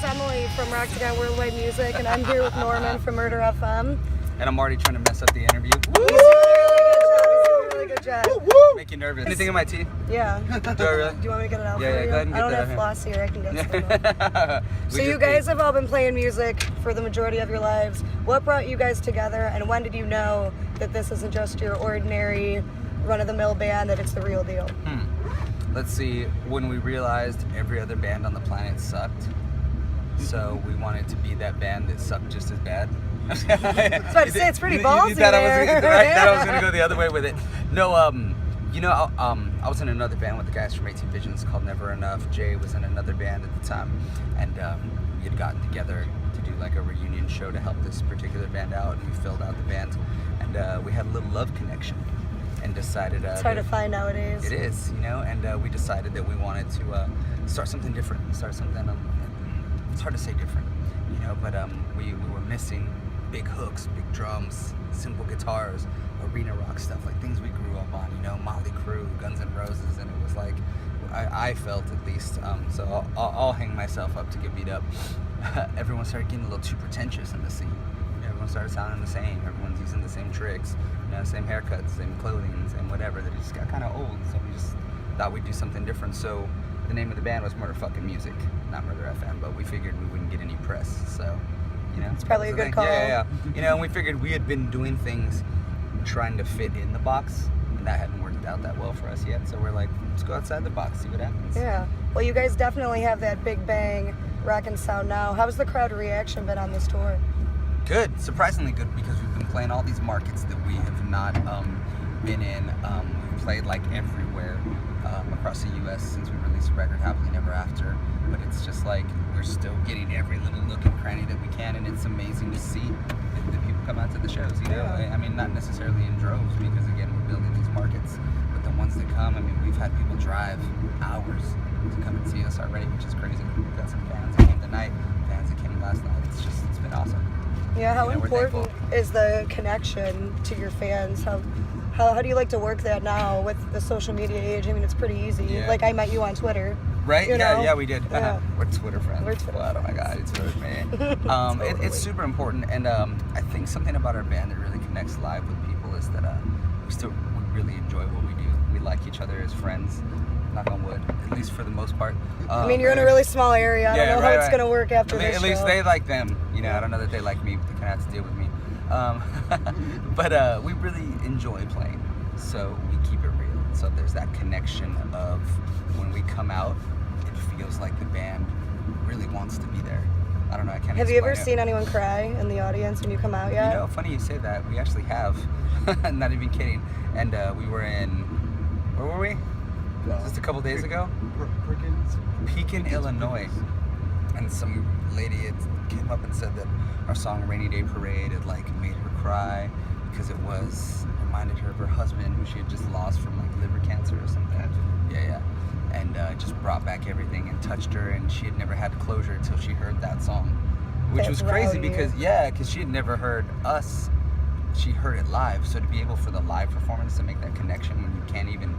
is Emily from Rocktagon Worldwide Music, and I'm here with Norman from Murder FM. And I'm already trying to mess up the interview. He's doing a really good job. Make you nervous. Anything in my teeth? Yeah. Do I really? Do you want me to get it out for Yeah, you? go ahead and I get don't that have out floss here. I can get some. So you guys have all been playing music for the majority of your lives. What brought you guys together, and when did you know that this isn't just your ordinary run-of-the-mill band, that it's the real deal? Let's see. When we realized every other band on the planet sucked, so we wanted to be that band that sucked just as bad. I was about to say, it's pretty ballsy That I was there. going to go the other way with it. No, I was in another band with the guys from 18 Visions called Never Enough. Jay was in another band at the time, and we had gotten together to do like a reunion show to help this particular band out, and we filled out the band, and we had a little love connection, and decided It's hard to find nowadays. It is, and we decided that we wanted to start something different, start something. It's hard to say different, but we were missing big hooks, big drums, simple guitars, arena rock stuff, like things we grew up on, Motley Crue, Guns N' Roses, and it was like, I felt at least, so I'll hang myself up to get beat up. Everyone started getting a little too pretentious in the scene. Everyone started sounding the same, everyone's using the same tricks, same haircuts, same clothing, same whatever, that it just got kind of old, so we just thought we'd do something different. So the name of the band was Murder Fucking Music, not Murder FM, but we figured we wouldn't get any press, so it's probably a good call. Yeah. And we figured we had been doing things trying to fit in the box, and that hadn't worked out that well for us yet. So we're like, let's go outside the box, see what happens. Yeah. Well, you guys definitely have that big bang rockin' sound now. How's the crowd reaction been on this tour? Good, surprisingly good, because we've been playing all these markets that we have not been in. We've played like everywhere across the U.S. since we released the record Happily Never After. But it's just like we're still getting every little nook and cranny that we can, and it's amazing to see that people come out to the shows. I mean, not necessarily in droves, because again, we're building these markets. But the ones that come, I mean, we've had people drive hours to come and see us already, which is crazy. We've got some fans that came tonight, fans that came last night. It's been awesome. Yeah, how important is the connection to your fans? How do you like to work that now with the social media age? I mean, it's pretty easy. Yeah. Like, I met you on Twitter. Right? Yeah, we did. Yeah. We're Twitter friends. We're Twitter friends. Oh my God, it's Twitter, man. Totally. It's super important, and I think something about our band that really connects live with people is that we really enjoy what we do. We like each other as friends. Knock on wood, at least for the most part. I mean, you're in a really small area. I don't know how it's going to work after this At least they like them. I don't know that they like me, but they kind of have to deal with me. But we really enjoy playing, so we keep it real. So there's that connection of when we come out, it feels like the band really wants to be there. I don't know, I can't Have you ever explain it. seen anyone cry in the audience when you come out yet? Funny you say that. We actually have. Not even kidding. And we were in, where were we? Just a couple days ago? Pekin, Illinois. And some lady had came up and said that our song Rainy Day Parade had like made her cry because it reminded her of her husband, who she had just lost from like liver cancer or something. Yeah. And just brought back everything and touched her, and she had never had closure until she heard that song. Which was crazy because she had never heard us. She heard it live, so to be able for the live performance to make that connection when you can't even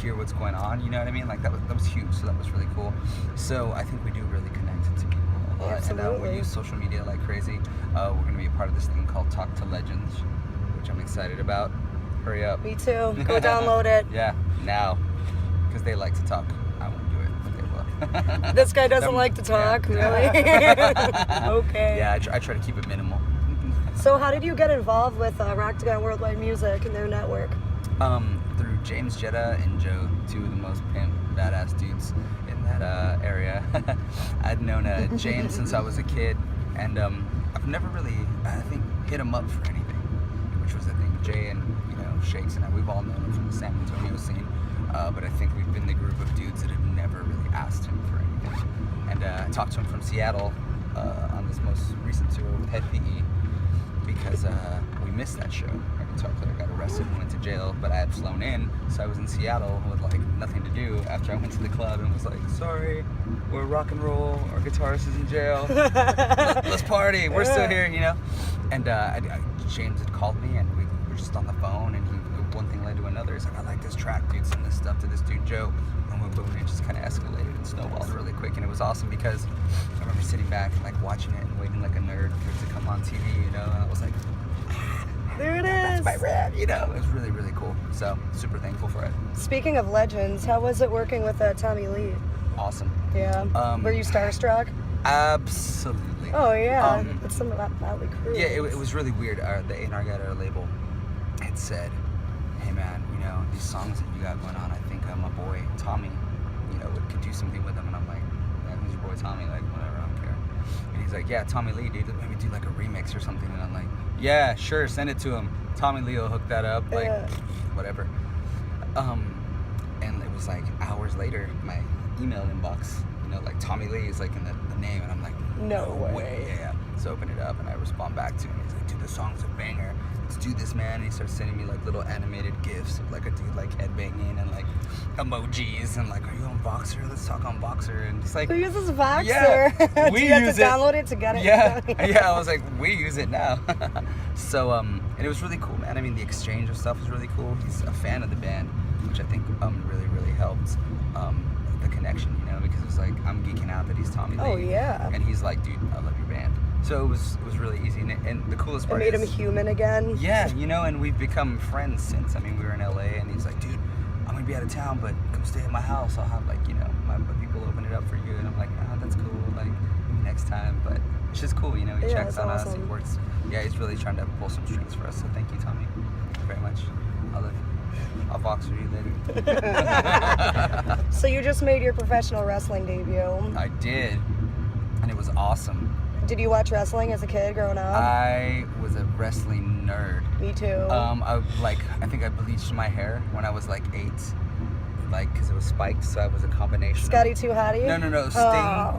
hear what's going on, you know what I mean? Like that was huge, so that was really cool. So I think we do really connect to people a lot. Absolutely. And we use social media like crazy. We're going to be a part of this thing called Talk to Legends, which I'm excited about. Hurry up. Me too. Go download it. Yeah, now. Because they like to talk. I won't do it, but they will. This guy doesn't like to talk, really? Okay. Yeah, I try to keep it minimal. So how did you get involved with Rocktagon Worldwide Music and their network? Through James Jetta and Joe, two of the most pimp, badass dudes in that area. I'd known James since I was a kid, and I've never really, I think, hit him up for anything, which was the thing. Jay and Shakes and I, we've all known him from the San Antonio scene, but I think we've been the group of dudes that had never really asked him for anything. And I talked to him from Seattle on this most recent tour with Head PE, because we missed that show. Our guitar player got arrested and went to jail, but I had flown in, so I was in Seattle with like nothing to do after I went to the club and was like, sorry, we're rock and roll, our guitarist is in jail, let's party, we're still here, And James had called me, and we were just on the phone, and one thing led to another. He's like, I like this track, dude, send this stuff to this dude Joe, and boom, it just kind of escalated. snowballed really quick, and it was awesome because I remember sitting back and like watching it and waiting like a nerd for it to come on TV, you know, and I was like, there it that's is. my rap, you know. It was really, really cool. So super thankful for it. Speaking of legends, how was it working with Tommy Lee? Awesome. Yeah. Were you starstruck? Absolutely. Oh yeah. It's some of that Motley Crue. Yeah, it was really weird. The A&R guy at our label had said, "Hey man, you know these songs that you got going on. I think my boy Tommy, you know, could do something with them." And I'm like, "Yeah, who's your boy Tommy? Like, whatever, I don't care." And he's like, "Yeah, Tommy Lee, dude. Maybe do like a remix or something." And I'm like, "Yeah, sure, send it to him. Tommy Lee will hook that up. Like, whatever." And it was like hours later, my email inbox, you know, like Tommy Lee is like in the name, and I'm like, no way. Yeah. So open it up and I respond back to him. He's like, "Dude, the song's a banger. Let's do this, man." And he starts sending me like little animated gifs of like a dude like headbanging and like emojis and like, "Are you on Voxer? Let's talk on Voxer." And just like, who uses Voxer? Yeah, Do you have to download it to get it? Yeah, yeah. I was like, we use it now. So and it was really cool, man. I mean, the exchange of stuff was really cool. He's a fan of the band, which I think really, really helped the connection, you know, because it was like I'm geeking out that he's Tommy Lee. Oh yeah. And he's like, "Dude, I love your band." So it was really easy, and the coolest part It made is, him human again. yeah, you know, and we've become friends since. I mean, we were in LA, and he's like, "Dude, I'm gonna be out of town, but come stay at my house. I'll have like, you know, my people open it up for you." And I'm like, "Oh, that's cool. Like maybe next time." But it's just cool, you know. He checks on us. He works. Yeah, he's really trying to pull some strings for us. So thank you, Tommy, very much. I love you. I'll box with you later. So you just made your professional wrestling debut. I did, and it was awesome. Did you watch wrestling as a kid growing up? I was a wrestling nerd. Me too. I think I bleached my hair when I was like 8, like because it was spiked, so I was a combination. Scotty Too Hottie? No, Sting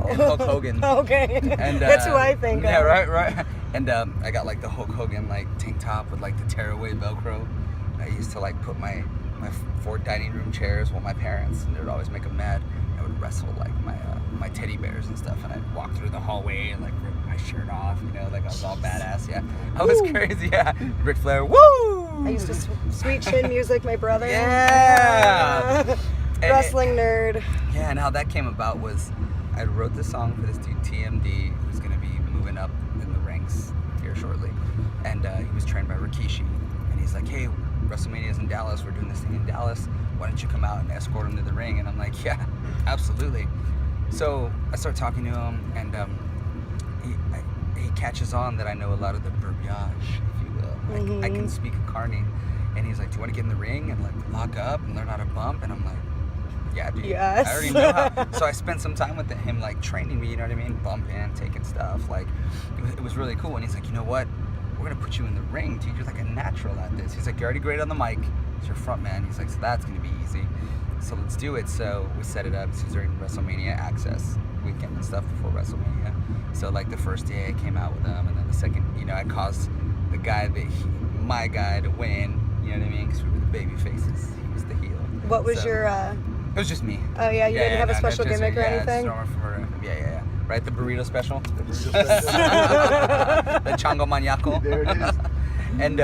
and Hulk Hogan. Okay, and that's who I think. Yeah, of. right. And I got like the Hulk Hogan like tank top with like the tearaway Velcro. I used to like put my 4 dining room chairs with my parents, and they would always make them mad. I would wrestle like my teddy bears and stuff, and I'd walk through the hallway and like rip my shirt off, you know, like I was all badass. Yeah, I was crazy. Yeah, Ric Flair. Woo! I used to sweet chin music, my brother. Yeah. Wrestling nerd. Yeah, and how that came about was I wrote this song for this dude TMD, who's gonna be moving up in the ranks here shortly, and he was trained by Rikishi, and he's like, "Hey, WrestleMania's in Dallas. We're doing this thing in Dallas. Why don't you come out and escort him to the ring?" And I'm like, "Yeah, absolutely." So I start talking to him, and he catches on that I know a lot of the verbiage, if you will. I can speak a Carney, and he's like, "Do you want to get in the ring and like lock up and learn how to bump?" And I'm like, "Yeah, dude. Yes. I already know how." So I spent some time with him, like training me. You know what I mean? Bumping, taking stuff. Like it was really cool. And he's like, "You know what? We're gonna put you in the ring, dude. You're like a natural at this." He's like, "You're already great on the mic. It's your front man." He's like, "So that's gonna be easy. So let's do it." So we set it up. This was during WrestleMania Access weekend and stuff before WrestleMania. So like the first day I came out with him, and then the second, you know, I caused the guy my guy to win. You know what I mean? Because we were the baby faces. He was the heel. What was your? It was just me. Oh yeah, you didn't have a special gimmick or anything. Yeah. Right, the burrito special. The burrito special. The chango maniaco. There it is. And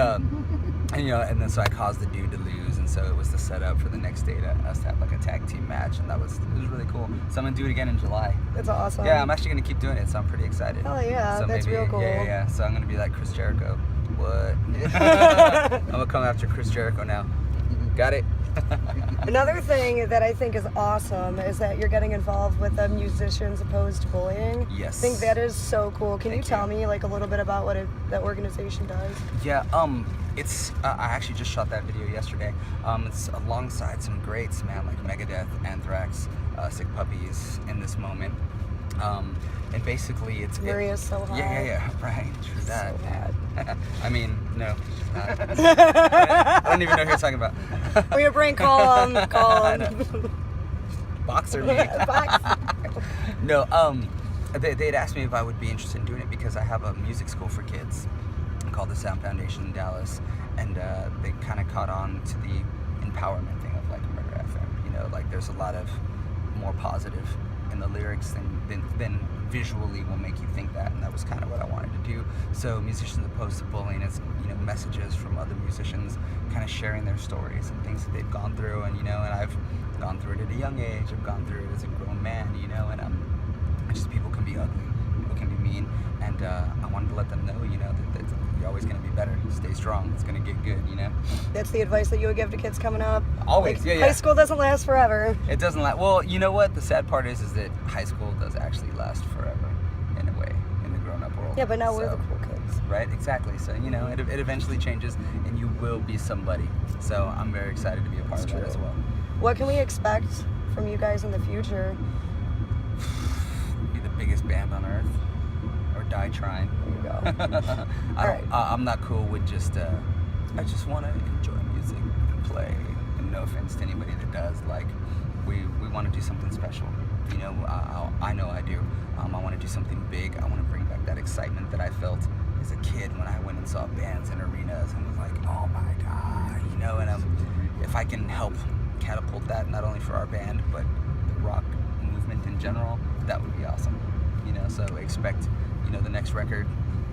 you know, and then so I caused the dude to lose, and so it was the setup for the next day to us to have like a tag team match, and it was really cool. So I'm gonna do it again in July. That's awesome. Yeah, I'm actually gonna keep doing it, so I'm pretty excited. Oh yeah, so that's maybe, real cool. Yeah. So I'm gonna be like Chris Jericho. What? I'm gonna come after Chris Jericho now. Got it. Another thing that I think is awesome is that you're getting involved with the Musicians Opposed to Bullying. Yes. I think that is so cool. Can Thank you tell me like a little bit about what that organization does? Yeah, it's I actually just shot that video yesterday. It's alongside some greats, man, like Megadeth, Anthrax, Sick Puppies in this moment. And basically it's Maria's so hot. Yeah, right. True that. So hot. I mean, no, she's not. I don't even know who you're talking about. Well, your brain call him. Boxer me. No, they'd asked me if I would be interested in doing it because I have a music school for kids called the Sound Foundation in Dallas, and they kind of caught on to the empowerment thing of like Murder FM. You know, like there's a lot of more positive in the lyrics than visually will make you think that, and that was kind of what I wanted to do. So musicians opposed to bullying, it's, you know, messages from other musicians kind of sharing their stories and things that they've gone through, and, you know, and I've gone through it at a young age, I've gone through it as a grown man, you know, and just people can be ugly, people can be mean, and I wanted to let them know, you know, that you're always going to be better. Stay strong. It's going to get good, you know? That's the advice that you would give to kids coming up? Always, like, yeah. High school doesn't last forever. It doesn't last. Well, you know what? The sad part is that high school does actually last forever, in a way, in the grown-up world. Yeah, but now we're the cool kids. Right, exactly. So, you know, it eventually changes, and you will be somebody. So I'm very excited to be a part of that as well. What can we expect from you guys in the future? Be the biggest band on earth, or die trying. There you go. I'm not cool with just. I just want to enjoy music and play. And no offense to anybody that does. Like, we want to do something special. You know, I know I do. I want to do something big. I want to bring back that excitement that I felt as a kid when I went and saw bands in arenas and was like, oh my god, you know. And if I can help catapult that, not only for our band but the rock movement in general, that would be awesome. You know, so expect, you know, the next record,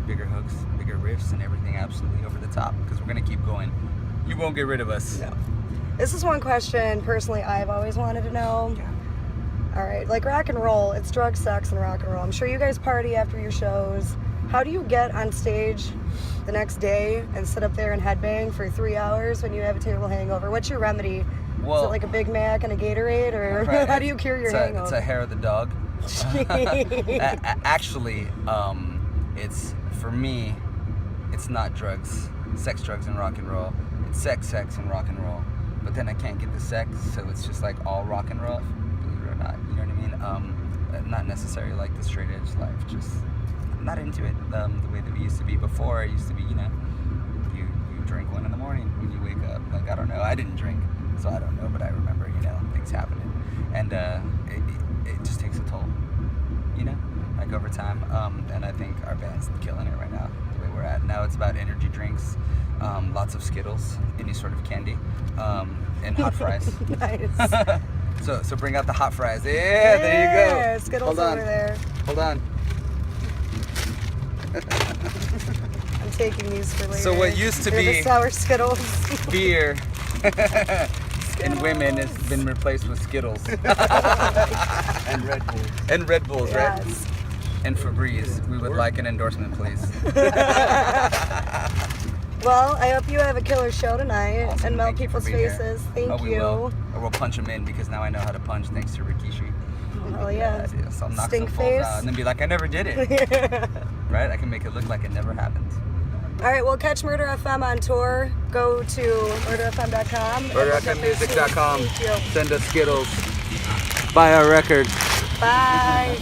bigger hooks, bigger riffs, and everything absolutely over the top, because we're gonna keep going. You won't get rid of us. No. This is one question personally I've always wanted to know. Yeah. All right, like rock and roll, it's drugs, sex, and rock and roll. I'm sure you guys party after your shows. How do you get on stage the next day and sit up there and headbang for 3 hours when you have a terrible hangover? What's your remedy? Is it like a Big Mac and a Gatorade, or right, how do you cure your hangover? It's a hair of the dog. Actually, it's, for me, it's not drugs, sex, drugs, and rock and roll. It's sex, and rock and roll. But then I can't get the sex, so it's just like all rock and roll, believe it or not. You know what I mean? Not necessarily like the straight edge life. Just not into it the way that we used to be before. I used to be, you know, you drink 1 in the morning when you wake up. Like, I don't know. I didn't drink, so I don't know. But I remember, you know, things happening, and it just takes a toll, you know, like over time. And I think our band's killing it right now, the way we're at. Now it's about energy drinks, lots of Skittles, any sort of candy, and hot fries. Nice. So bring out the hot fries. Yeah, there you go. Yeah, Skittles over there. Hold on. I'm taking these for later. So what used to They're be the sour Skittles. beer and women has been replaced with Skittles. And Red Bulls. And Red Bulls, right? Yes. And Febreze. We would like an endorsement, please. Well, I hope you have a killer show tonight Awesome. and melt Thank you for people's being here. faces. Thank We you. will. Or we'll punch them in, because now I know how to punch thanks to Rikishi. Hell yeah. So I'll knock Stink some fools face. out and then be like, I never did it. Right? I can make it look like it never happened. All right, well, catch Murder FM on tour. Go to murderfm.com. MurderFMmusic.com. Thank you. Send us Skittles. Buy our records. Bye.